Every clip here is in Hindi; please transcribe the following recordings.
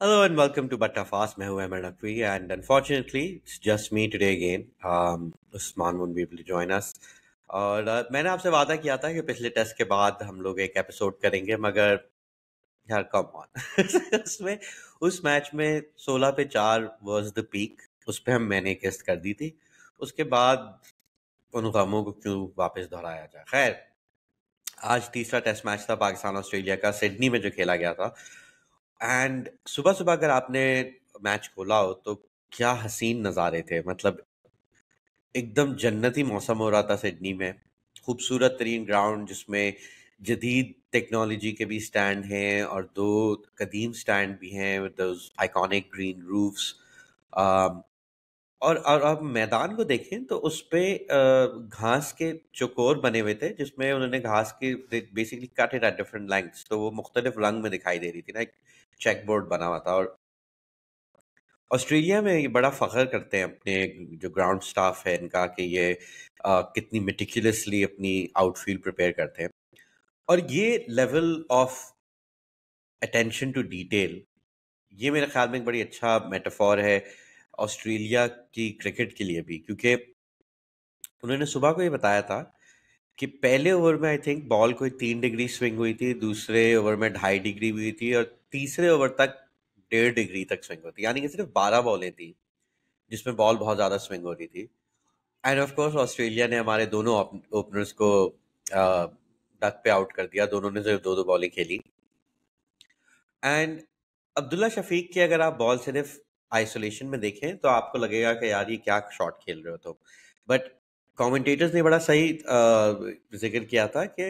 Hello and welcome to Batta Fast. मैं हूं Ahmed Naqvi and unfortunately it's just me today again. Usman won't be able to join us. और मैंने आपसे वादा किया था कि पिछले टेस्ट के बाद हम लोग एक एपिसोड करेंगे मगर यार कम ऑन उसमें उस मैच में 16 पे 4 वाज द पीक. उस पे मैंने गेस्ट कर दी थी. उसके बाद उन गमों को क्यों वापस दोहराया जाए. खैर, आज तीसरा टेस्ट मैच था पाकिस्तान ऑस्ट्रेलिया का सिडनी में जो खेला गया था. एंड सुबह सुबह अगर आपने मैच खोला हो तो क्या हसीन नज़ारे थे. मतलब एकदम जन्नती मौसम हो रहा था सिडनी में. खूबसूरत तरीन ग्राउंड जिसमें जदीद टेक्नोलॉजी के भी स्टैंड हैं और दो कदीम स्टैंड भी हैं with those iconic green roofs. और आप मैदान को देखें तो उस पे घास के चौकोर बने हुए थे जिसमें उन्होंने घास के basically cut it at different lengths, तो वो मुख्तलिफ रंग में दिखाई दे रही थी ना. एक चेक बोर्ड बना हुआ था. और ऑस्ट्रेलिया में ये बड़ा फ़ख्र करते हैं अपने जो ग्राउंड स्टाफ है इनका कि ये कितनी मेटिकुलसली अपनी आउटफील्ड प्रिपेयर करते हैं. और ये level of attention to detail, ये मेरे ख्याल में एक बड़ी अच्छा मेटाफॉर है ऑस्ट्रेलिया की क्रिकेट के लिए भी. क्योंकि उन्होंने सुबह को ये बताया था कि पहले ओवर में आई थिंक बॉल कोई 3 डिग्री स्विंग हुई थी, दूसरे ओवर में 2.5 डिग्री हुई थी और तीसरे ओवर तक 1.5 डिग्री तक स्विंग होती, यानी कि सिर्फ 12 बॉलें थी जिसमें बॉल बहुत ज़्यादा स्विंग हो रही थी. एंड ऑफ कोर्स ऑस्ट्रेलिया ने हमारे दोनों ओपनर्स को डक पे आउट कर दिया. दोनों ने सिर्फ दो दो बॉलें खेली. एंड अब्दुल्ला शफीक की अगर आप बॉल सिर्फ आइसोलेशन में देखें तो आपको लगेगा कि यार ये क्या शॉट खेल रहे हो तुम. बट कमेंटेटर्स ने बड़ा सही जिक्र किया था कि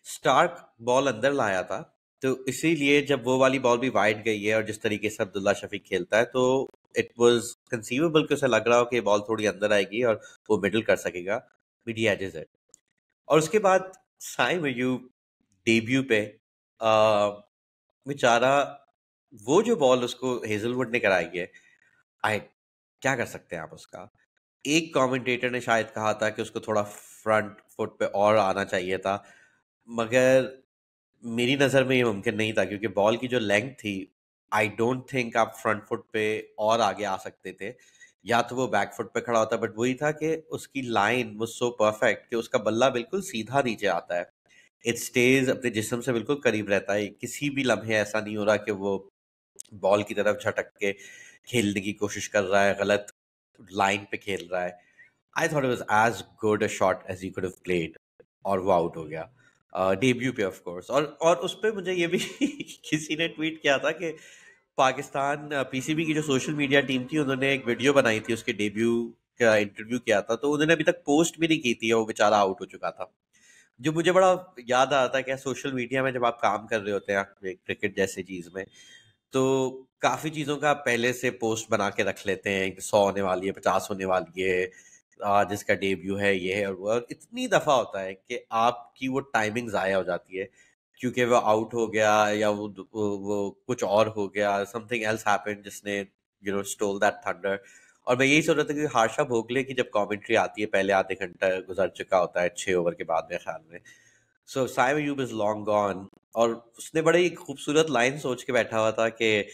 स्टार्क बॉल अंदर लाया था, तो इसीलिए जब वो वाली बॉल भी वाइड गई है और जिस तरीके से अब्दुल्ला शफीक खेलता है तो इट वाज कंसीवेबल कि उसे लग रहा हो कि बॉल थोड़ी अंदर आएगी और वो मिडल कर सकेगा, मिड ही एजेस है. और उसके बाद साइम अयूब डेब्यू पे बेचारा वो जो बॉल उसको हेजलवुड ने कराई है, आई क्या कर सकते हैं आप उसका. एक कमेंटेटर ने शायद कहा था कि उसको थोड़ा फ्रंट फुट पे और आना चाहिए था, मगर मेरी नज़र में ये मुमकिन नहीं था क्योंकि बॉल की जो लेंथ थी, आई डोंट थिंक आप फ्रंट फुट पे और आगे आ सकते थे. या तो वो बैक फुट पे खड़ा होता, बट वही था कि उसकी लाइन वो सो परफेक्ट कि उसका बल्ला बिल्कुल सीधा नीचे आता है. इट स्टेज अपने जिस्म से बिल्कुल करीब रहता है. किसी भी लम्हे ऐसा नहीं हो रहा कि वो बॉल की तरफ झटक के खेलने की कोशिश कर रहा है, गलत लाइन पे खेल रहा है. I thought it was as good a shot as you could have played. और वो आउट हो गया डेब्यू पे ऑफ कोर्स. और उस पे मुझे ये भी किसी ने ट्वीट किया था कि पाकिस्तान पीसीबी की जो सोशल मीडिया टीम थी उन्होंने एक वीडियो बनाई थी उसके डेब्यू का, इंटरव्यू किया था, तो उन्होंने अभी तक पोस्ट भी नहीं की थी और वो बेचारा आउट हो चुका था. जो मुझे बड़ा याद आता है कि सोशल मीडिया में जब आप काम कर रहे होते हैं क्रिकेट जैसे चीज में, तो काफी चीजों का आप पहले से पोस्ट बना के रख लेते हैं कि 100 होने वाली है, 50 होने वाली है, जिसका डेब्यू है ये है और वो. और इतनी दफा होता है कि आपकी वो टाइमिंग जाया हो जाती है क्योंकि वो आउट हो गया या वो कुछ और हो गया, समथिंग एल्स हैपेंड जिसने स्टोल दैट थंडर. और मैं यही सोच रहा था कि हार्षा भोगले की जब कमेंट्री आती है पहले आधे घंटा गुजर चुका होता है 6 ओवर के बाद मेरे ख्याल में. So Saim Ayub is long gone. और उसने बड़ी एक खूबसूरत लाइन सोच के बैठा हुआ था कि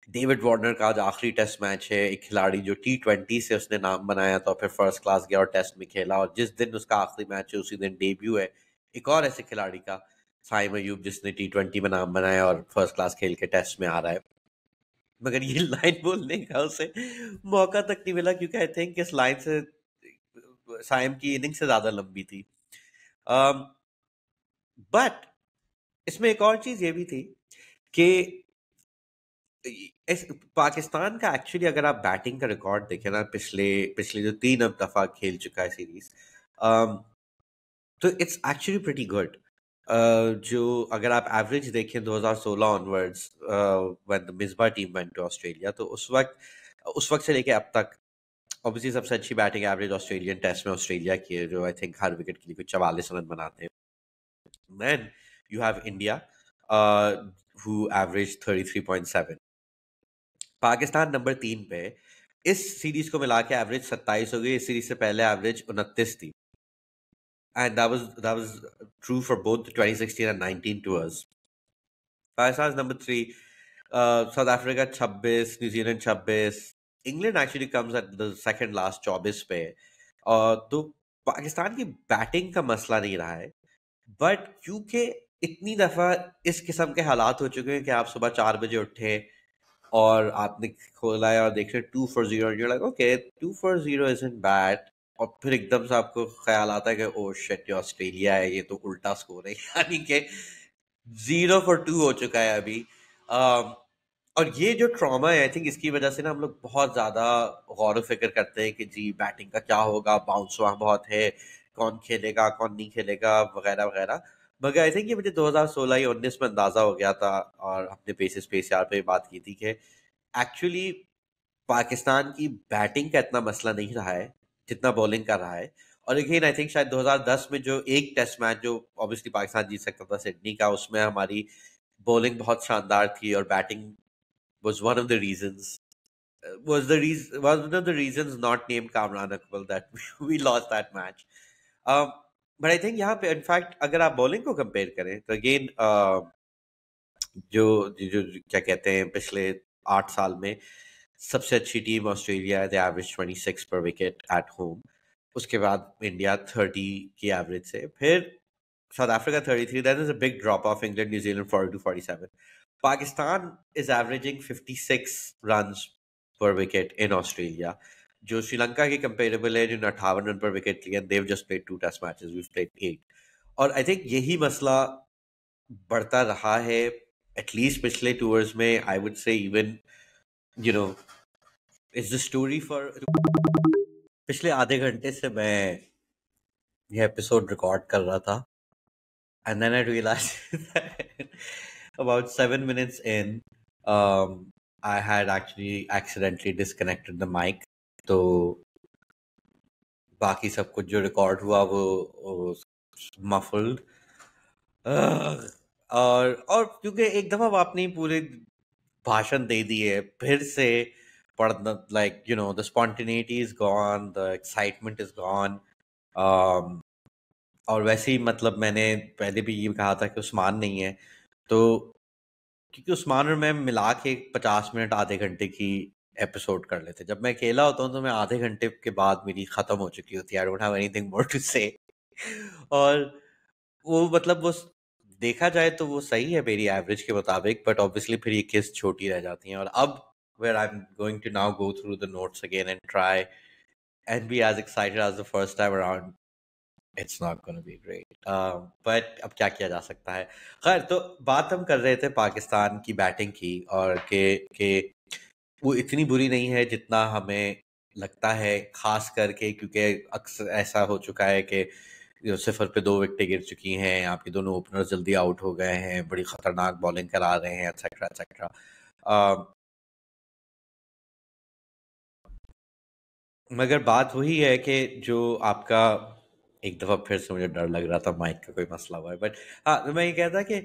डेविड वार्नर का आज आखिरी टेस्ट मैच है, एक खिलाड़ी जो T20 से उसने नाम बनाया था, फिर फर्स्ट क्लास गया और टेस्ट में खेला, और जिस दिन उसका आखिरी मैच है उसी दिन डेब्यू है एक और ऐसे खिलाड़ी का, साइम अयूब, जिसने T20 में नाम बनाया और फर्स्ट क्लास खेल के टेस्ट में आ रहा है. मगर ये लाइन बोलने का उसे मौका तक नहीं मिला क्योंकि आई थिंक इस लाइन से साइम की इनिंग से ज्यादा लंबी थी. बट इसमें एक और चीज ये भी थी कि इस पाकिस्तान का एक्चुअली अगर आप बैटिंग का रिकॉर्ड देखें ना, पिछले पिछले जो 3 दफा खेल चुका है सीरीज, तो इट्स एक्चुअली प्रीटी गुड. जो अगर आप एवरेज देखें 2016 onwards when the Misbah team went to Australia, तो उस वक्त से लेके अब तक ऑब्वियसली सबसे अच्छी बैटिंग एवरेज ऑस्ट्रेलियन टेस्ट में ऑस्ट्रेलिया की है, जो आई थिंक हर विकेट के लिए कुछ 44 रन बनाते हैं. Then you have India who average 33.7. Pakistan number 3 पे. इस सीरीज को मिला के एवरेज 27 हो गई. इस सीरीज से पहले एवरेज 29 थी. and that was true for both the 2016 and 19 tours. Pakistan is number 3, South Africa 26, New Zealand 26, England actually comes at the second last 24 पे. तो पाकिस्तान की बैटिंग का मसला नहीं रहा है, बट क्योंकि इतनी दफा इस किस्म के हालात हो चुके हैं कि आप सुबह 4 बजे उठे और आपने खोला है और देख रहे 2-4-0, you're like okay 2-4-0 isn't bad, और फिर एकदम से आपको ख्याल आता है कि ओ शिट ये ऑस्ट्रेलिया है, ये तो उल्टा स्कोर है यानी कि 0-2 हो चुका है अभी. अम, और ये जो ट्रॉमा है आई थिंक इसकी वजह से ना हम लोग बहुत ज्यादा गौर फिक्र करते हैं कि जी बैटिंग का क्या होगा, बाउंस वहाँ बहुत है, कौन खेलेगा कौन नहीं खेलेगा वगैरह वगैरह. मगर आई थिंक ये मुझे 2016 या 19 में अंदाजा हो गया था, और हमने बेसिस स्पेस यार पे बात की थी कि एक्चुअली पाकिस्तान की बैटिंग का इतना मसला नहीं रहा है जितना बॉलिंग का रहा है. और अगेन आई थिंक शायद 2010 में जो एक टेस्ट मैच जो ऑब्वियसली पाकिस्तान जीत सकता था सिडनी का, उसमें हमारी बॉलिंग बहुत शानदार थी और batting was one of the reasons one of the reasons not named Kamran Akmal that we lost that match. um, but I think यहाँ पे इनफैक्ट अगर आप बॉलिंग को कंपेयर करें तो अगेन जो जो क्या कहते हैं पिछले 8 साल में सबसे अच्छी टीम ऑस्ट्रेलिया है, दे एवरेज 26 पर विकेट एट होम. उसके बाद इंडिया 30 की एवरेज से, फिर South Africa 33, then is a big drop of England न्यूजीलैंड 42-47. Pakistan is averaging 56 runs per wicket in Australia, जो श्रीलंका के कंपेरेबल है जिन्होंने 58 रन पर विकेट लिए. They've just played 2 test matches, we played 8. और आई थिंक यही मसला बढ़ता रहा है एटलीस्ट पिछले टूर्स में. I would say even you know it's the story for. पिछले आधे घंटे से मैं यह एपिसोड रिकॉर्ड कर रहा था, and then I realized that about 7 minutes in, I had actually accidentally disconnected the mic. तो बाकी सब कुछ जो रिकॉर्ड हुआ वो मफल्ड. और क्योंकि एक दफा आपने पूरे भाषण दे दिए, फिर से पढ़ना, like you know the spontaneity is gone, the excitement is gone. और वैसे ही मतलब मैंने पहले भी ये कहा था कि उस्मान नहीं है, तो क्योंकि उस्मान और मैं मिला के 50 मिनट आधे घंटे की एपिसोड कर लेते. जब मैं अकेला होता हूँ तो मैं आधे घंटे के बाद मेरी खत्म हो चुकी होती है, I don't have anything more to say. और वो मतलब वो देखा जाए तो वो सही है मेरी एवरेज के मुताबिक, बट ऑब्वियसली फिर ये किस्त छोटी रह जाती हैं. और अब where I am going to now go through the notes again and try and be as excited as the first time around, it's not gonna be great. But अब क्या किया जा सकता है. खैर, तो बात हम कर रहे थे पाकिस्तान की बैटिंग की, और के वो इतनी बुरी नहीं है जितना हमें लगता है, खास करके क्योंकि अक्सर ऐसा हो चुका है कि 0 पे 2 विकेटें गिर चुकी हैं, आपके दोनों ओपनर्स जल्दी आउट हो गए हैं, बड़ी खतरनाक बॉलिंग करा रहे हैं, एक्सेट्रा एक्सेट्रा. मगर बात वही है कि जो आपका, एक दफा फिर से मुझे डर लग रहा था माइक का कोई मसला हुआ है, बट हाँ, तो मैं ये कहता कि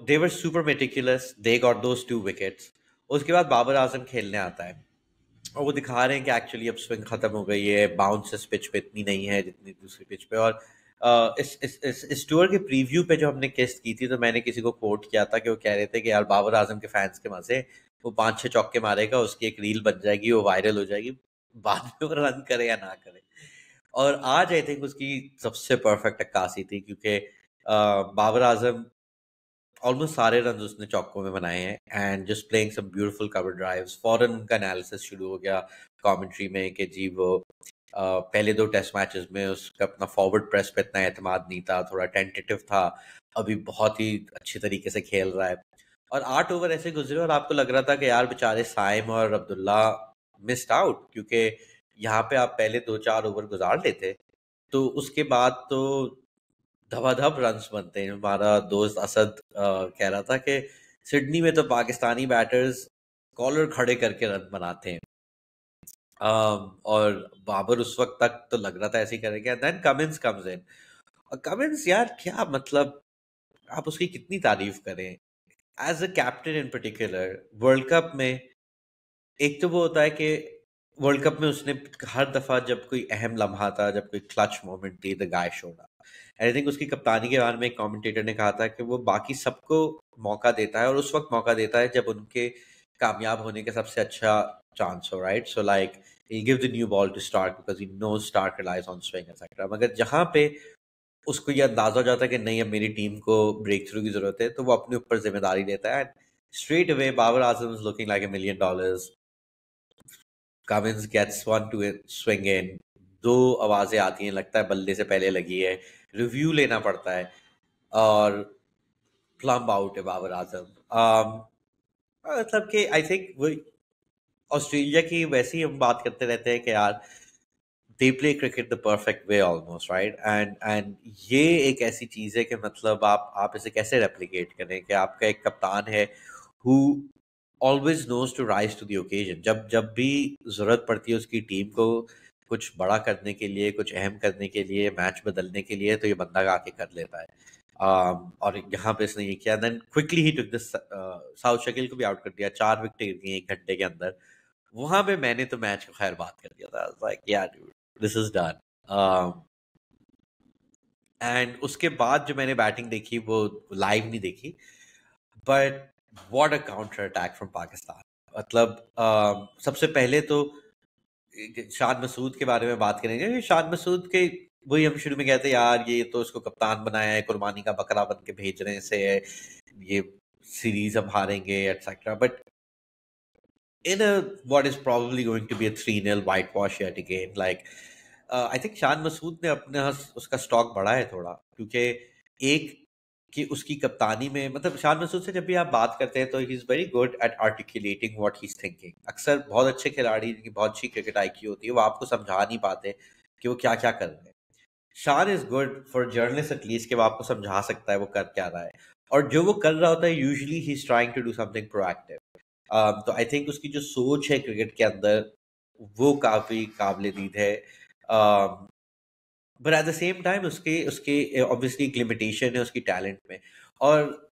they were super meticulous, they got those 2 wickets. उसके बाद बाबर आजम खेलने आता है और वो दिखा रहे हैं कि एक्चुअली अब स्विंग खत्म हो गई है, बाउंस पिच पे इतनी नहीं है जितनी दूसरी पिच पे. और इस टूर के प्रीव्यू पे जो हमने किस्त की थी, तो मैंने किसी को कोट किया था कि वो कह रहे थे कि यार बाबर आजम के फैंस के मजे, वो 5-6 चौके मारेगा, उसकी एक रील बन जाएगी, वो वायरल हो जाएगी, बाद में वो रन करे या ना करे. और आज आई थिंक उसकी सबसे परफेक्ट अक्कासी थी, क्योंकि बाबर आजम ऑलमोस्ट सारे रन उसने चौकों में बनाए हैं, and just playing some beautiful cover drives. फौरन उनका एनालिसिस शुरू हो गया कमेंट्री में कि जी वो पहले 2 टेस्ट मैचेस में उसका अपना फॉरवर्ड प्रेस पे इतना एतमाद नहीं था, थोड़ा टेंटेटिव था, अभी बहुत ही अच्छी तरीके से खेल रहा है. और 8 ओवर ऐसे गुजरे और आपको लग रहा था कि यार बेचारे साइम और अब्दुल्ला मिस्ड आउट, क्योंकि यहाँ पे आप पहले 2-4 ओवर गुजार लेते तो उसके बाद तो धबाधब रन्स बनते हैं. हमारा दोस्त असद कह रहा था कि सिडनी में तो पाकिस्तानी बैटर्स कॉलर खड़े करके रन बनाते हैं. और बाबर उस वक्त तक तो लग रहा था ऐसे ही करेंगे. Then Cummins comes in. और कमिंस यार क्या मतलब, आप उसकी कितनी तारीफ करें. As a captain in particular world cup में, एक तो वो होता है कि वर्ल्ड कप में उसने हर दफा जब कोई अहम लम्हा था, जब कोई क्लच मोमेंट थी, the guy showed up. I think उसकी कप्तानी के बारे में एक कमेंटेटर ने कहा था कि वो बाकी सबको मौका देता है और उस वक्त मौका देता है जब उनके कामयाब होने का सबसे अच्छा चांस हो, right? So like he give the new ball to Starc because he knows Starc relies on swing etcetera. मगर जहां पे उसको ये अंदाजा हो जाता है कि नहीं, अब मेरी टीम को ब्रेक थ्रू की जरूरत है, तो वो अपने ऊपर जिम्मेदारी लेता है। Straight away Babar Azam is looking like $1 million। Cummins gets one to swing in, दो आवाजें आती हैं, लगता है बल्ले से पहले लगी है, रिव्यू लेना पड़ता है और प्लम्ब आउट है बाबर आजम। मतलब कि आई थिंक वो ऑस्ट्रेलिया की वैसे ही हम बात करते रहते हैं कि यार they play cricket the perfect way almost, right? And ये एक ऐसी चीज है कि मतलब आप इसे कैसे रेप्लिकेट करें कि आपका एक कप्तान है who always knows to rise to the occasion. जब जब भी जरूरत पड़ती है उसकी टीम को कुछ बड़ा करने के लिए, कुछ अहम करने के लिए, मैच बदलने के लिए, तो ये बंदा आके कर लेता है। और यहाँ पे इसने ये किया, then quickly he took this. Saud Shakeel को भी आउट कर दिया, 4 विकेटें गिर गई 1 घंटे के अंदर। वहां पे मैंने तो मैच को खैर बात कर दिया था, लाइक यार दिस इज डन। एंड उसके बाद जो मैंने बैटिंग देखी वो लाइव नहीं देखी, but what a counter attack from Pakistan. मतलब सबसे पहले तो शान मसूद के बारे में बात करेंगे। शान मसूद के वही हम शुरू में कहते यार ये तो इसको कप्तान बनाया है, कुर्बानी का बकरा बन के भेज रहे से है, ये सीरीज हम हारेंगे etcetera. But in a what is probably going to be a 3-0 whitewash yet again, like I think Shan Masood ने अपना उसका स्टॉक बढ़ा है थोड़ा, क्योंकि एक कि उसकी कप्तानी में, मतलब शान मसूद से जब भी आप बात करते हैं तो he is very good at articulating what he is thinking. अक्सर बहुत अच्छे खिलाड़ी जिनकी बहुत अच्छी क्रिकेट आईक्यू होती है वो आपको समझा नहीं पाते कि वो क्या क्या कर रहे हैं। शान is good for journalist at least कि वो आपको समझा सकता है वो कर क्या रहा है, और जो वो कर रहा होता है usually he is trying to do something proactive. तो आई थिंक उसकी जो सोच है क्रिकेट के अंदर वो काफी काबिल दीद है। But at the same time उसके उसके ऑब्वियसली एक लिमिटेशन है उसकी टैलेंट में। और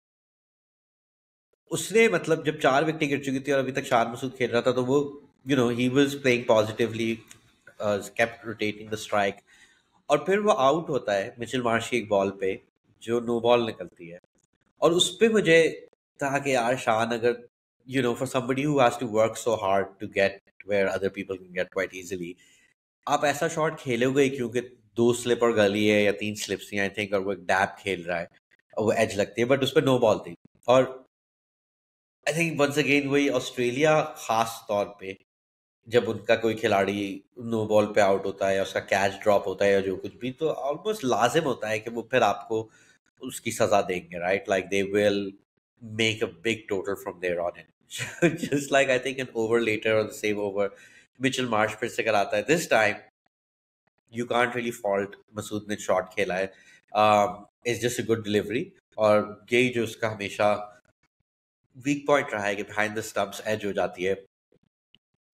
उसने मतलब जब 4 विकेट गिर चुकी थी और अभी तक शान मसूद खेल रहा था, तो वो he was playing positively, kept rotating the strike. और फिर वो आउट होता है मिचेल मार्श की एक बॉल पे जो नो बॉल निकलती है, और उस पे मुझे था कि यार शान अगर for somebody who has to work so hard to get where other people can get quite easily, आप ऐसा शॉट खेलोगे ही, क्योंकि 2 स्लिप और गली है या 3 स्लिप्स थी आई थिंक, और वो एक डैब खेल रहा है और वो एज लगती है, बट उस पर नो बॉल थी। और आई थिंक वंस अगेन वही ऑस्ट्रेलिया खास तौर पे जब उनका कोई खिलाड़ी नो बॉल पे आउट होता है या उसका कैच ड्रॉप होता है या जो कुछ भी, तो ऑलमोस्ट लाजिम होता है कि वो फिर आपको उसकी सजा देंगे, right? Like they will make a big total from there on it. Just like I think an over later और the same over Mitchell Marsh फिर से कराता है। This time you can't really fault Masood ने शॉट खेला है, it's just a good delivery. और यही जो उसका हमेशा वीक पॉइंट रहा है कि बिहाइंड द स्टंप्स एज हो जाती है,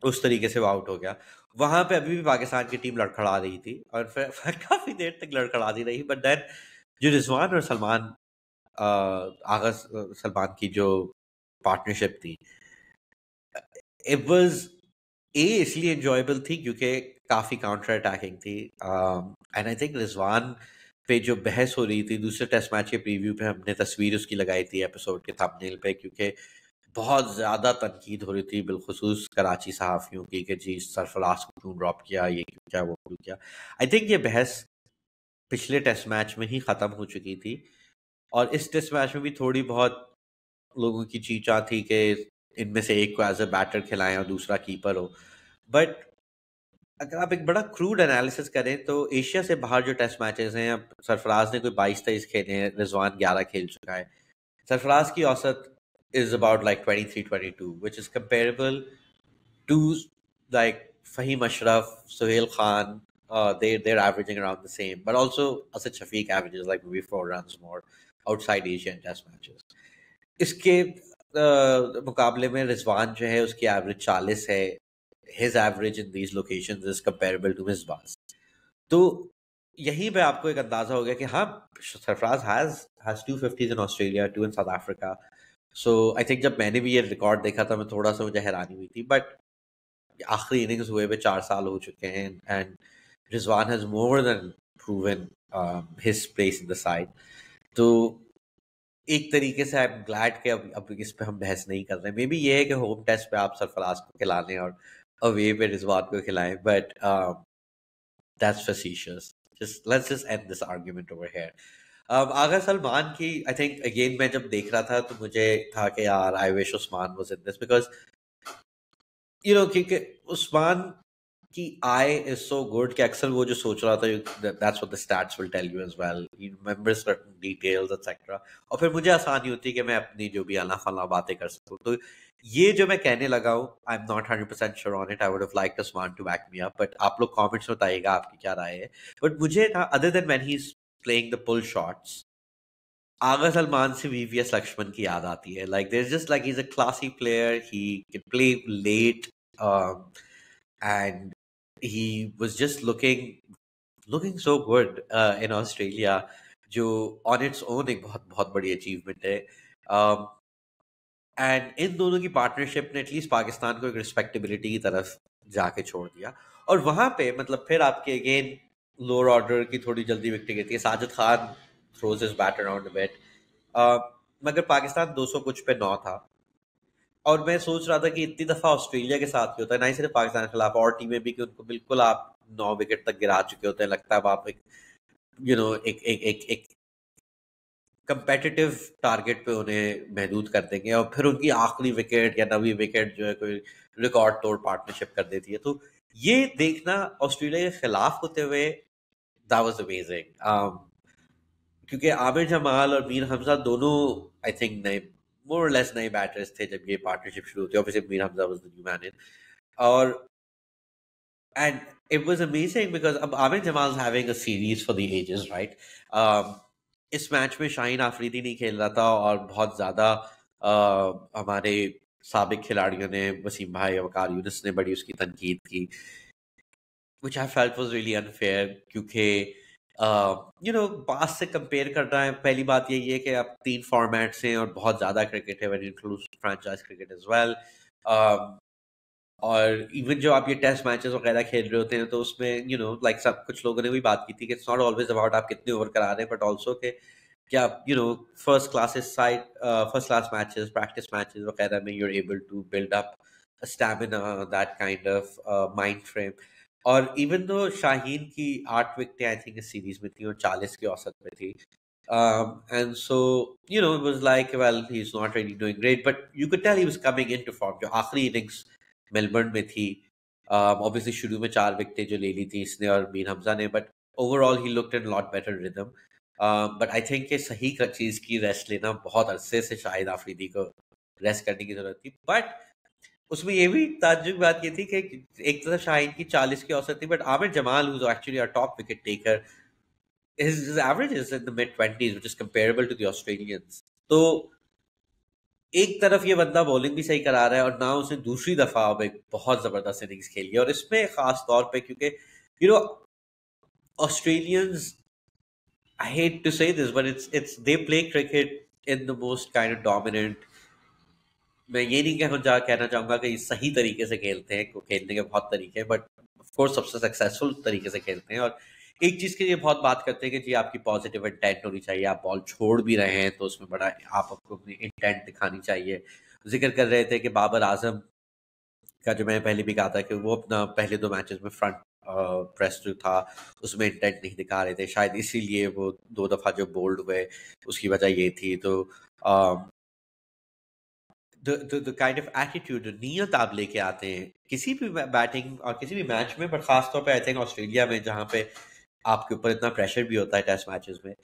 उस तरीके से वो आउट हो गया। वहां पे अभी भी पाकिस्तान की टीम लड़खड़ा रही थी और फिर काफी देर तक लड़खड़ाती रही, बट देन जो रिजवान और सलमान, आगा सलमान की जो पार्टनरशिप थी, इट वाज इसलिए एंजॉयबल थी क्योंकि काफी काउंटर अटैकिंग थी। एंड आई थिंक रिजवान पे जो बहस हो रही थी दूसरे टेस्ट मैच के प्रीव्यू पे, हमने तस्वीर उसकी लगाई थी एपिसोड के थंबनेल पे, क्योंकि बहुत ज़्यादा तनकीद हो रही थी बिलखुसूस कराची सहाफ़ियों की कि जी सरफराज को क्यों ड्रॉप किया, ये क्यों किया, वो क्यों किया। आई थिंक ये बहस पिछले टेस्ट मैच में ही ख़त्म हो चुकी थी, और इस टेस्ट मैच में भी थोड़ी बहुत लोगों की चीचा थी कि इनमें से एक को एज अ बैटर खिलाएं और दूसरा कीपर हो। बट अगर आप एक बड़ा क्रूड एनालिसिस करें तो एशिया से बाहर जो टेस्ट मैचेस हैं, अब सरफराज ने कोई 22-23 खेले हैं, रिजवान 11 खेल चुका है। सरफराज की औसत is about like 23-22, which is comparable to like Fahim Ashraf, Sohail Khan. They're averaging around the same, but also Asad Shafiq averages like maybe 4 runs more outside Asian Test matches. इसके मुकाबले में रिजवान जो है उसकी एवरेज 40 है। His average in these locations is comparable to Misbah's. तो यहीं पे आपको एक अंदाजा हो गया कि हाँ, Sarfaraz has 250s in Australia, 2 in South Africa. So I think जब मैंने भी ये रिकॉर्ड देखा था मैं थोड़ा सा मुझे हैरानी हुई थी, बट आखिरी इनिंग्स हुए हुए 4 साल हो चुके हैं and Rizwan has more than proven his place in the side. तो एक तरीके से आई एम ग्लैड कि अब इस पे हम बहस नहीं कर रहे। मे बी ये है कि होम टेस्ट पे आप सरफराज को खिला लें और अवे पे रिजवान को खिलाएं, but that's facetious. Just let's just end this argument over here. Agha Salman की आई थिंक अगेन मैं जब देख रहा था तो मुझे था कि यार I wish Usman was in this, because क्योंकि उस्मान की आई इज सो गुड कि अक्सर वो जो सोच रहा था, that's what the stats will tell you as well, he remembers certain details etcetera, और फिर मुझे आसानी होती है कि मैं अपनी जो भी अला फला बातें कर सकूं। तो ये जो मैं कहने लगा हूं, I am not 100% sure on it, I would have liked Usman to back me up, but आप लोग कमेंट्स में बताइएगा आपकी क्या राय है। बट मुझे ना, other than when he is playing the pull shots, Agha Salman से वीवीएस लक्ष्मण की याद आती है। Like there is just like he is a classy player, he can play late, and he was just looking so good in Australia, जो on its own एक बहुत बहुत बड़ी अचीवमेंट है। एंड इन दोनों की पार्टनरशिप ने एटलीस्ट पाकिस्तान को एक रिस्पेक्टेबिलिटी की तरफ जाके छोड़ दिया। और वहां पे मतलब फिर आपके अगेन लोअर ऑर्डर की थोड़ी जल्दी विकेट गिरती है, Sajid Khan throws his bat around a bit, मगर पाकिस्तान 200 कुछ पे 9 था। और मैं सोच रहा था कि इतनी दफा ऑस्ट्रेलिया के साथ भी होता है, ना ही सिर्फ पाकिस्तान के खिलाफ, और टीमें भी, कि उनको बिल्कुल आप 9 विकेट तक गिरा चुके होते हैं, लगता है अब आप एक एक कंपेटिटिव टारगेट पे उन्हें महदूद कर देंगे, और फिर उनकी आखिरी विकेट या 9वीं विकेट जो है कोई रिकॉर्ड तोड़ पार्टनरशिप कर देती है। तो ये देखना ऑस्ट्रेलिया के खिलाफ होते हुए, दैट वाज अमेजिंग। क्योंकि आमिर जमाल और मीर हमजा दोनों आई थिंक नए, मोर और लेस नए बैटर्स थे जब ये पार्टनरशिप शुरू होती है। Obviously Mir Hamza was the new man in, और and it was amazing because अब Aamir Jamal having a series for the ages, right. इस मैच में शाहीन आफरीदी नहीं खेल रहा था, और बहुत ज्यादा हमारे साबिक खिलाड़ियों ने, वसीम भाई, वकार यूनिस ने बड़ी उसकी तनकीद की, which I felt was really unfair, क्योंकि पास से कंपेयर कर रहा है। पहली बात यही है कि अब 3 फॉर्मेट्स हैं और बहुत ज़्यादा क्रिकेट है, when includes franchise cricket as well. और इवन जो आप ये टेस्ट मैचेस वगैरह खेल रहे होते हैं, तो उसमें लाइक सब कुछ लोगों ने भी बात की थी कि इट्स नॉट ऑलवेज अबाउट आप कितने ओवर करा रहे हैं, बट ऑल्सो कि क्या first class matches, practice matches वगैरह में you're able to build up a stamina, that kind of mind frame। और इवन दो शाहीन की 8 विकेटें आई थिंक इस सीरीज में थी और 40 की औसत में थी, and so it was like, well, he's not really doing great, but you could tell he was coming into form। जो आखिरी इनिंग्स मेलबर्न में थी, ऑब्वियसली शुरू में 4 विकेटें जो ले ली थी इसने और मीर हमजा ने, but overall he looked in lot better rhythm. But I think कि सही चीज की रेस्ट लेना, बहुत अरसे से शाहिद आफरीदी को रेस्ट करने की जरूरत थी। बट उसमें ये भी ताज्जुब बात ये थी कि एक तरफ शाहीन की 40 की औसत थी, but Aamir Jamal, who's actually a top wicket taker, his average is in the mid 20s, which is comparable to the Australians। तो एक तरफ ये बंदा बॉलिंग भी सही करा रहा है, और ना उसने दूसरी दफा अब एक बहुत जबरदस्त इनिंग्स खेली है। और इसमें खास तौर पे क्योंकि Australians, I hate to say this, but it's they play cricket in the most kind of dominant, मैं ये नहीं कहना चाहूंगा कि सही तरीके से खेलते हैं, खेलने के बहुत तरीके हैं, बट ऑफकोर्स सबसे सक्सेसफुल तरीके से खेलते हैं। और एक चीज की ये बहुत बात करते हैं कि जी आपकी पॉजिटिव इंटेंट होनी चाहिए, आप बॉल छोड़ भी रहे हैं तो उसमें बड़ा आपको अपनी इंटेंट दिखानी चाहिए। जिक्र कर रहे थे कि बाबर आजम का, जो मैंने पहले भी कहा था कि वो अपना पहले 2 मैचेस में फ्रंट प्रेस जो था उसमें इंटेंट नहीं दिखा रहे थे, शायद इसीलिए वो 2 दफा जो बोल्ड हुए उसकी वजह ये थी। तो द काइंड ऑफ एटीट्यूड, नीयत आप लेके आते हैं किसी भी बैटिंग और किसी भी मैच में, पर खास तौर पे आई थिंक ऑस्ट्रेलिया में, जहाँ पे आपके ऊपर इतना प्रेशर भी होता है टेस्ट मैचेस में,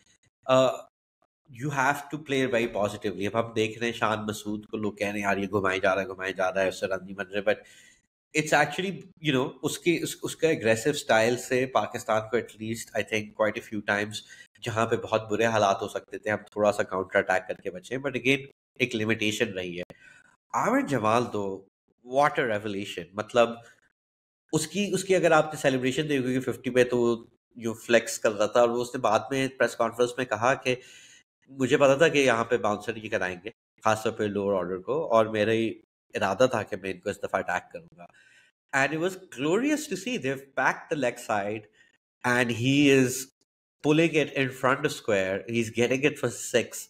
you have to play very positively. अब हम देख रहे हैं शान मसूद को लोग कह रहे हैं यार ये घुमाई जा रहा है, उससे रन नहीं बन रहे, बट इट्स एक्चुअली उसका एग्रेसिव स्टाइल से पाकिस्तान को at least I think quite a few times, जहाँ पे बहुत बुरे हालात हो सकते थे, हम थोड़ा सा काउंटर अटैक करके बचे, बट अगेन एक लिमिटेशन रही है। आमिर जमाल तो व्हाट अ रेवलेशन, मतलब उसकी उसकी अगर आपने सेलिब्रेशन देखी होगी 50 पे, तो जो फ्लेक्स कर रहा था, और वो उसने बाद में प्रेस कॉन्फ्रेंस में कहा कि मुझे पता था कि यहाँ पे बाउंसर ये कराएंगे, खासतौर पे लोअर ऑर्डर को, और मेरा इरादा था कि मैं इनको इस दफा अटैक करूंगा। and it was glorious to see. They've packed the leg side, and he is pulling it in front of square. He's getting it for six.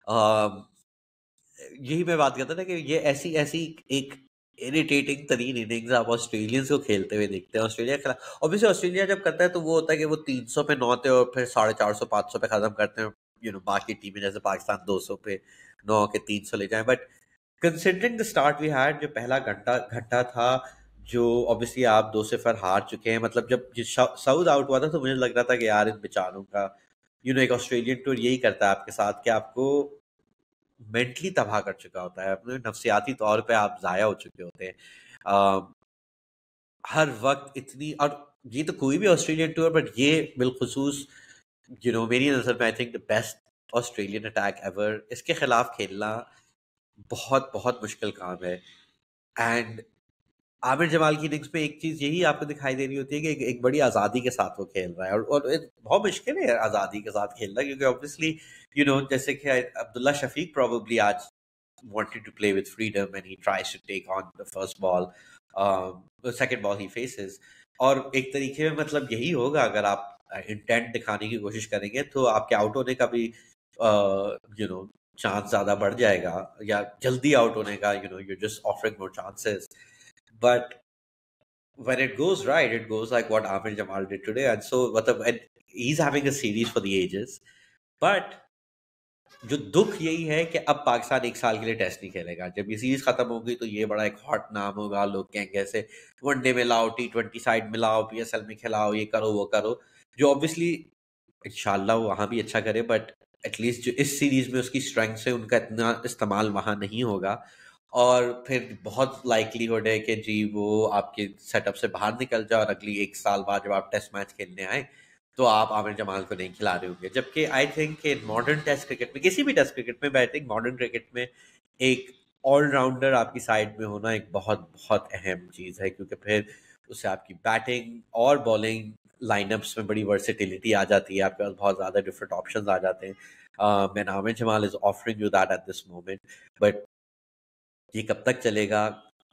Um, यही मैं बात करता था कि ये ऐसी ऐसी एक इरिटेटिंग तरीन इनिंग्स आप ऑस्ट्रेलियंस को खेलते हुए देखते हैं। ऑस्ट्रेलिया खेला, ऑब्वियसली ऑस्ट्रेलिया जब करता है तो वो होता है कि वो 300 पे नौते और फिर 450 500 पे खत्म करते हैं। बाकी टीमें जैसे पाकिस्तान 200 पे नौ के 300 ले जाए। But considering the start we had, जो पहला घंटा घंटा था, जो ऑब्वियसली आप 2-0 हार चुके हैं, मतलब जब साउथ आउट हुआ था तो मुझे लग रहा था कि यार इन बेचारों का एक ऑस्ट्रेलियन टूर यही करता है आपके साथ कि आपको मेंटली तबाह कर चुका होता है, अपने नफसियाती तौर पे आप ज़ाया हो चुके होते हैं। हर वक्त इतनी, और ये तो कोई भी ऑस्ट्रेलियन टूर, बट ये बिलखुसूस मेरी नज़र में I think the best Australian attack ever. इसके खिलाफ खेलना बहुत बहुत मुश्किल काम है। एंड आमिर जमाल की इनिंग्स में एक चीज यही आपको दिखाई दे रही होती है कि एक बड़ी आज़ादी के साथ वो खेल रहा है, और बहुत मुश्किल है आज़ादी के साथ खेलना, क्योंकि ऑब्वियसली जैसे कि अब्दुल्ला शफीक प्रोबेबली आज wanted to play with freedom and he tries to take on the first ball, the second ball he faces, और एक तरीके में मतलब यही होगा, अगर आप इंटेंट दिखाने की कोशिश करेंगे तो आपके आउट होने का भी चांस ज्यादा बढ़ जाएगा, या जल्दी आउट होने का, you're just offering more chances. But when it goes right, it goes like what Amir Jamal did today. And so, and he's having a series for the ages. But जो दुख यही है कि अब पाकिस्तान एक साल के लिए टेस्ट नहीं खेलेगा। जब ये सीरीज खत्म होगी तो ये बड़ा एक हॉट नाम होगा, लोग कहेंगे ऐसे वनडे में लाओ, T20 साइड में लाओ, PSL में खिलाओ, ये करो वो करो, जो ऑब्वियसली इंशाल्लाह वो वहाँ भी अच्छा करे, बट एटलीस्ट जो इस सीरीज में उसकी स्ट्रेंथ है उनका इतना इस्तेमाल वहाँ नहीं होगा। और फिर बहुत लाइकलीहुड है कि जी वो आपके सेटअप से बाहर निकल जाए, और अगली एक साल बाद जब आप टेस्ट मैच खेलने आए तो आप आमिर जमाल को नहीं खिला रहे होंगे। जबकि आई थिंक कि मॉडर्न टेस्ट क्रिकेट में, किसी भी टेस्ट क्रिकेट में, आई थिंक मॉडर्न क्रिकेट में एक ऑलराउंडर आपकी साइड में होना एक बहुत बहुत अहम चीज़ है, क्योंकि फिर उससे आपकी बैटिंग और बॉलिंग लाइनअप्स में बड़ी वर्सेटिलिटी आ जाती है, आपके पास बहुत ज़्यादा डिफरेंट ऑप्शंस आ जाते हैं। Man Aamir Jamal is offering you that at this moment, but ये कब तक चलेगा?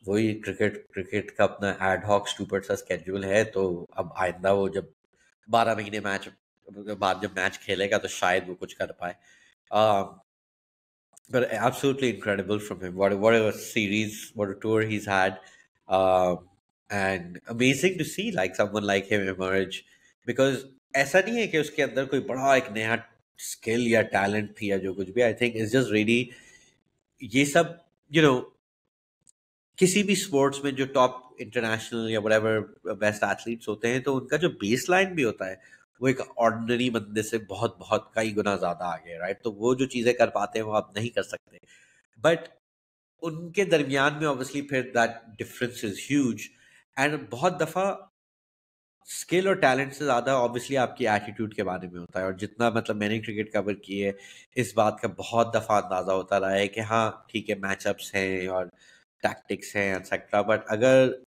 वही क्रिकेट क्रिकेट का अपना एड हॉक स्टूपिड सा स्केड्यूल है, तो अब आइंदा वो जब 12 महीने मैच बाद जब मैच खेलेगा तो शायद वो कुछ कर पाए। But absolutely incredible from him. What a series, what a tour he's had, and amazing to see like someone like him emerge. Because ऐसा नहीं है कि उसके अंदर कोई बड़ा एक नया स्किल या टैलेंट थी या जो कुछ भी। I think it's just really ये सब यू नो किसी भी स्पोर्ट्स में जो टॉप इंटरनेशनल या व्हाटएवर बेस्ट एथलीट्स होते हैं, तो उनका जो बेस लाइन भी होता है वो एक ऑर्डिनरी बंदे से बहुत बहुत कई गुना ज्यादा आगे है, राइट? तो वो जो चीजें कर पाते हैं वो आप नहीं कर सकते, बट उनके दरमियान में ऑब्वियसली फिर that difference is huge. And बहुत दफा स्किल और टैलेंट से ज्यादा ऑब्वियसली आपकी एटीट्यूड के बारे में होता है, और जितना मतलब मैंने क्रिकेट कवर की है, इस बात का बहुत दफा अंदाजा होता रहा है कि हाँ ठीक है, मैचअप्स हैं और टैक्टिक्स हैं एक्सेट्रा, बट अगर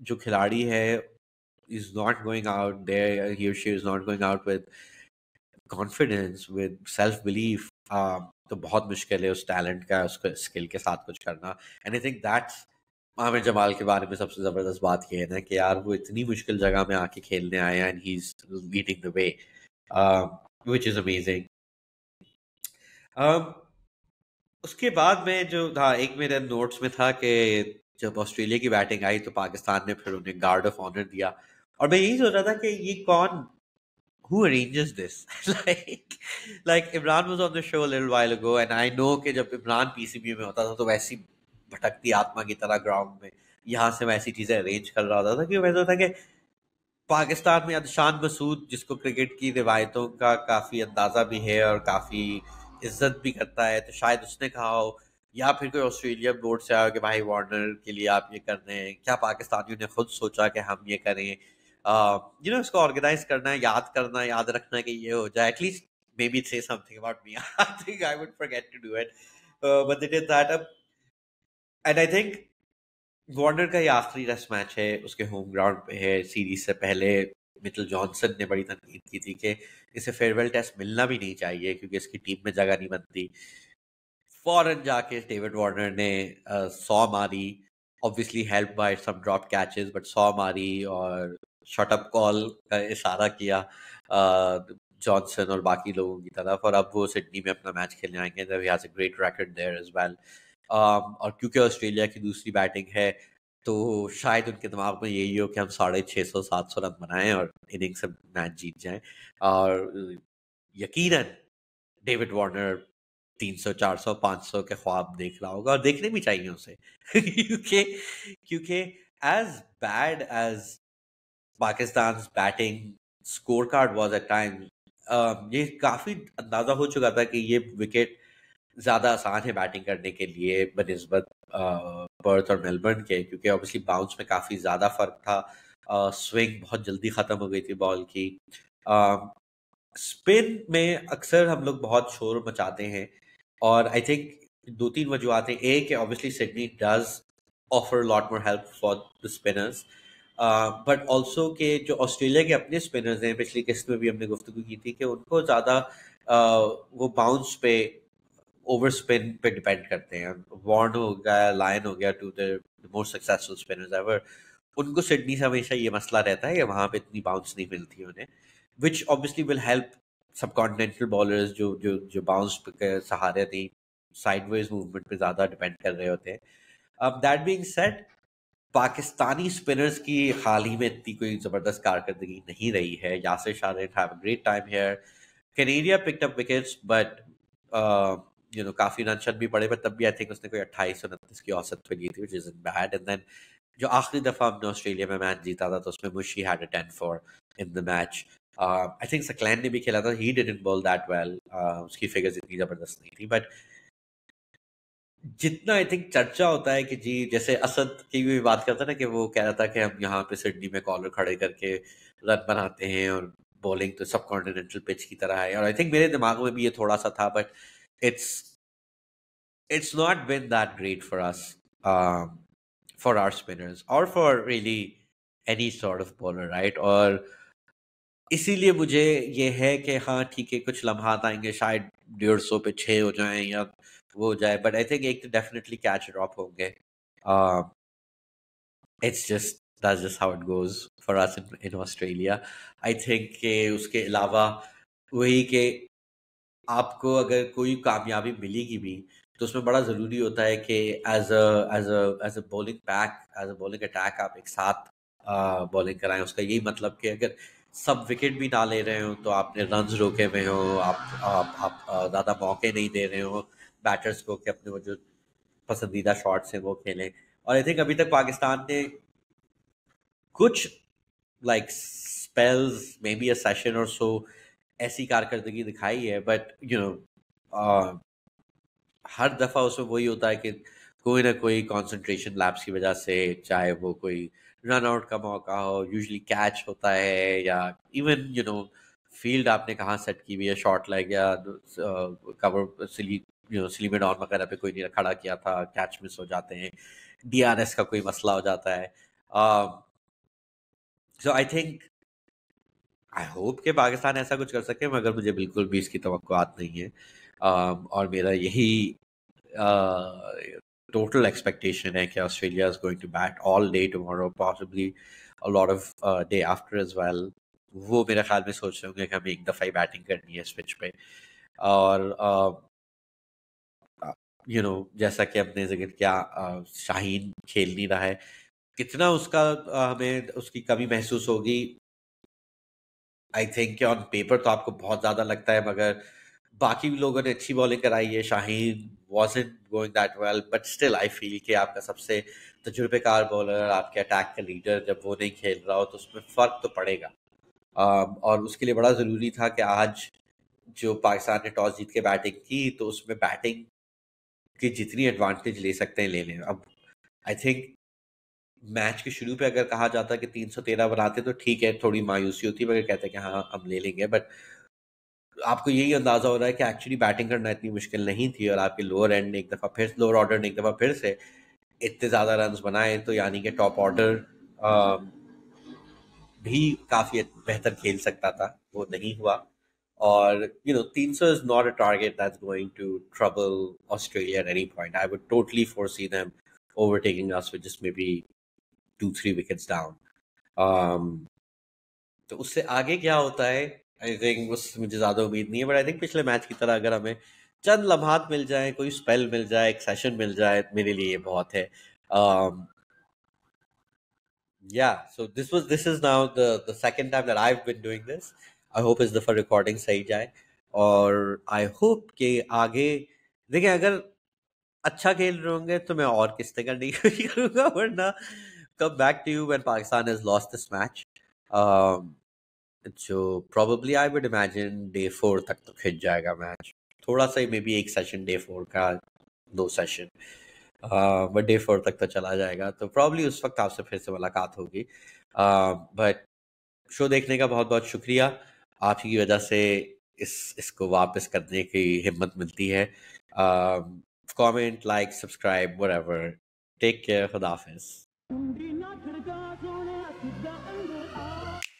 जो खिलाड़ी है is not going out there, he और she is not going out with confidence, with self belief, तो बहुत मुश्किल है उस टैलेंट का, उसके स्किल के साथ कुछ करना। And I think that's Aamir Jamal के बारे में सबसे जबरदस्त बात ये है ना कि यार वो इतनी मुश्किल जगह में आके खेलने आए and he is leading the way, which is amazing. उसके बाद में जो था, एक मेरे नोट्स में था कि जब ऑस्ट्रेलिया की बैटिंग आई तो पाकिस्तान ने फिर उन्हें गार्ड ऑफ ऑनर दिया, और मैं यही सोच रहा था कि ये कौन, who arranges this? like Imran was on the show a little while ago, and I know कि जब इमरान पीसीबी में होता था तो वैसी भटकती आत्मा की तरह ग्राउंड में यहाँ से वैसी चीजें अरेंज कर रहा होता था, कि वैसा था कि पाकिस्तान में अदशान मसूद, जिसको क्रिकेट की रिवायतों का काफी अंदाजा भी है और काफी इज्जत भी करता है, तो शायद उसने कहा हो, या फिर कोई ऑस्ट्रेलिया बोर्ड से आया कि भाई वार्नर के लिए आप ये कर रहे हैं क्या, पाकिस्तानियों ने खुद सोचा कि हम ये करें, इसको ऑर्गेनाइज करना है, याद करना है, याद रखना है कि ये हो जाए, at least maybe say something about me. I think I would forget to do it, but they did that. And I think Warner का ये आखिरी टेस्ट मैच है, उसके होम ग्राउंड पे है। सीरीज से पहले मिचेल जॉनसन ने बड़ी तनकीद की थी कि इसे फेयरवेल टेस्ट मिलना भी नहीं चाहिए क्योंकि इसकी टीम में जगह नहीं बनती। फौरन जाके डेविड वार्नर ने 100 मारी, obviously helped by some drop catches, but 100 मारी और शॉट अप कॉल का इशारा किया जॉनसन और बाकी लोगों की तरफ, और अब वो सिडनी में अपना मैच खेलने आएंगे. He has a great racket there as well. और क्योंकि ऑस्ट्रेलिया की दूसरी बैटिंग है, तो शायद उनके दिमाग में यही हो कि हम 650-700 रन बनाएं और इनिंग से मैच जीत जाएं. और यकीनन डेविड वार्नर 300, 400, 500 के ख्वाब देख रहा होगा, और देखने भी चाहिए उसे. क्योंकि क्योंकि as bad as Pakistan batting score card was at time, ये काफी अंदाजा हो चुका था कि ये विकेट ज्यादा आसान है बैटिंग करने के लिए बनिस्बत पर्थ और मेलबर्न के, क्योंकि ऑब्वियसली बाउंस में काफी ज्यादा फर्क था. स्विंग बहुत जल्दी खत्म हो गई थी बॉल की. स्पिन में अक्सर हम लोग बहुत शोर मचाते हैं, और आई थिंक दो तीन वजूहत हैं. एक है obviously Sydney does offer lot more help for the spinners, but also के जो ऑस्ट्रेलिया के अपने स्पिनर्स हैं, पिछली किस्त में भी हमने गुफ्तगू की थी कि उनको ज़्यादा वो बाउंस पे, ओवर स्पिन पे डिपेंड करते हैं. वॉर्न हो गया, लायन हो गया, to the most successful spinners ever. उनको सिडनी से हमेशा ये मसला रहता है कि वहाँ पे इतनी बाउंस नहीं मिलती उन्हें, विच ऑब्वियसली विल हेल्प सब कॉन्टिनेंटल बॉलर्स जो जो जो बाउंस के सहारे नहीं, साइडवेज मूवमेंट पे ज़्यादा डिपेंड कर रहे होते हैं. अब that being said, Pakistani spinners की हाल ही में इतनी कोई जबरदस्त कारकर्दगी नहीं रही है. Yasir Shah did have a great time here. Kaneria picked up wickets, but काफी रन शन भी पड़े, बट तब भी आई थिंक उसने कोई 28-29 की औसत पे ली थी, which isn't bad. And then जो आखिरी दफा हमने ऑस्ट्रेलिया में मैच जीता था, तो उसमें Mushy had a 10 for in the match. I think Saqlain ने भी खेला था, he didn't bowl that well, उसकी फिगर्स इतनी जबरदस्त नहीं थी. बट जितना आई थिंक चर्चा होता है कि जी, जैसे असद की भी बात करता है ना, कि वो कह रहा था कि हम यहाँ पे सिडनी में कॉलर खड़े करके रन बनाते हैं, और बॉलिंग तो सब कॉन्टिनेंटल पिच की तरह है. और आई थिंक मेरे दिमाग में भी ये थोड़ा सा था, but it's it's not been that great for us, for our spinners or for really any sort of bowler, right? और इसीलिए मुझे ये है कि हाँ ठीक है, कुछ लम्हात आएंगे शायद 150 पे 6 हो जाएं या वो हो जाए, बट आई थिंक एक तो डेफिनेटली कैच ड्रॉप होंगे. It's just that's just how it goes for us in Australia. I think कि उसके अलावा वही कि आपको अगर कोई कामयाबी मिलेगी भी, तो उसमें बड़ा ज़रूरी होता है कि as a bowling pack, as a bowling attack आप एक साथ बॉलिंग कराएं. उसका यही मतलब कि अगर सब विकेट भी ना ले रहे हो, तो आपने रन्स रोके हुए हो, आप ज़्यादा मौके नहीं दे रहे हो बैटर्स को कि अपने वो जो पसंदीदा शॉट्स हैं वो खेलें. और आई थिंक अभी तक पाकिस्तान ने कुछ like spells, may be a session और सो, ऐसी कारकर्दगी दिखाई है, बट हर दफा उसमें वही होता है कि कोई ना कोई कंसंट्रेशन लैप्स की वजह से, चाहे वो कोई रन आउट का मौका हो, यूजुअली कैच होता है, या इवन फील्ड आपने कहाँ सेट की हुई है, शॉर्ट लेग या कवर स्लीमेड ऑन वगैरह पे कोई नहीं खड़ा किया था, कैच मिस हो जाते हैं, डीआरएस का कोई मसला हो जाता है. सो आई थिंक, आई होप कि पाकिस्तान ऐसा कुछ कर सके, मगर मुझे बिल्कुल भी इसकी तवक्कुआत नहीं है. और मेरा यही total expectation है कि Australia is going to bat all day tomorrow, possibly a lot of day after as well. वो मेरे ख्याल में सोच रहे होंगे कि हमें एक दफ़ा ही बैटिंग करनी है इस पिच पे. और जैसा कि हमने जिक्र किया, शाहीन खेल नहीं रहा है. कितना उसका हमें उसकी कमी महसूस होगी, आई थिंक ऑन पेपर तो आपको बहुत ज़्यादा लगता है, मगर बाकी भी लोगों ने अच्छी बॉलिंग कराई है. Shaheen wasn't going that well, but still I feel कि आपका सबसे तजुर्बेकार बॉलर, आपके अटैक का लीडर जब वो नहीं खेल रहा हो, तो उसमें फ़र्क तो पड़ेगा. और उसके लिए बड़ा ज़रूरी था कि आज जो पाकिस्तान ने टॉस जीत के बैटिंग की, तो उसमें बैटिंग की जितनी एडवांटेज ले सकते हैं ले लें. अब आई थिंक मैच के शुरू पे अगर कहा जाता कि 313 बनाते तो ठीक है, थोड़ी मायूसी होती, मगर कहते कि हाँ हम ले लेंगे. बट आपको यही अंदाजा हो रहा है कि एक्चुअली बैटिंग करना इतनी मुश्किल नहीं थी, और आपके लोअर एंड ने एक दफ़ा फिर, लोअर ऑर्डर ने एक दफ़ा फिर से इतने ज़्यादा रन्स बनाए, तो यानी कि टॉप ऑर्डर भी काफ़ी बेहतर खेल सकता था, वो नहीं हुआ. और 300 is not a target that's going to trouble Australia at any point. I would totally foresee them overtaking us with just maybe 2-3 wickets down. तो उससे आगे क्या होता है आई थिंक उस मुझे ज्यादा उम्मीद नहीं है, बट आई थिंक पिछले मैच की तरह अगर हमें चंद लम्हात मिल जाए, कोई स्पेल मिल जाए, एक सेशन मिल जाए, मेरे लिए ये बहुत है. So this is now the second time that I've been doing this. I hope इस दफा रिकॉर्डिंग सही जाए, और आई होप कि आगे देखिए अगर अच्छा खेल रहे होंगे तो मैं और किस्तें करने की कोशिश करूंगा, वरना come back to you when Pakistan has lost this match. जो probably I would imagine day 4 तक तो खिंच जाएगा मैच, थोड़ा सा ही मे बी एक सेशन डे 4 का, 2 सेशन, बट डे 4 तक तो चला जाएगा, तो प्रॉब्ली उस वक्त आपसे फिर से मुलाकात होगी. बट शो देखने का बहुत बहुत शुक्रिया, आप ही की वजह से इसको वापस करने की हिम्मत मिलती है. Comment, like, subscribe, whatever. Take care, खुदा हाफिज.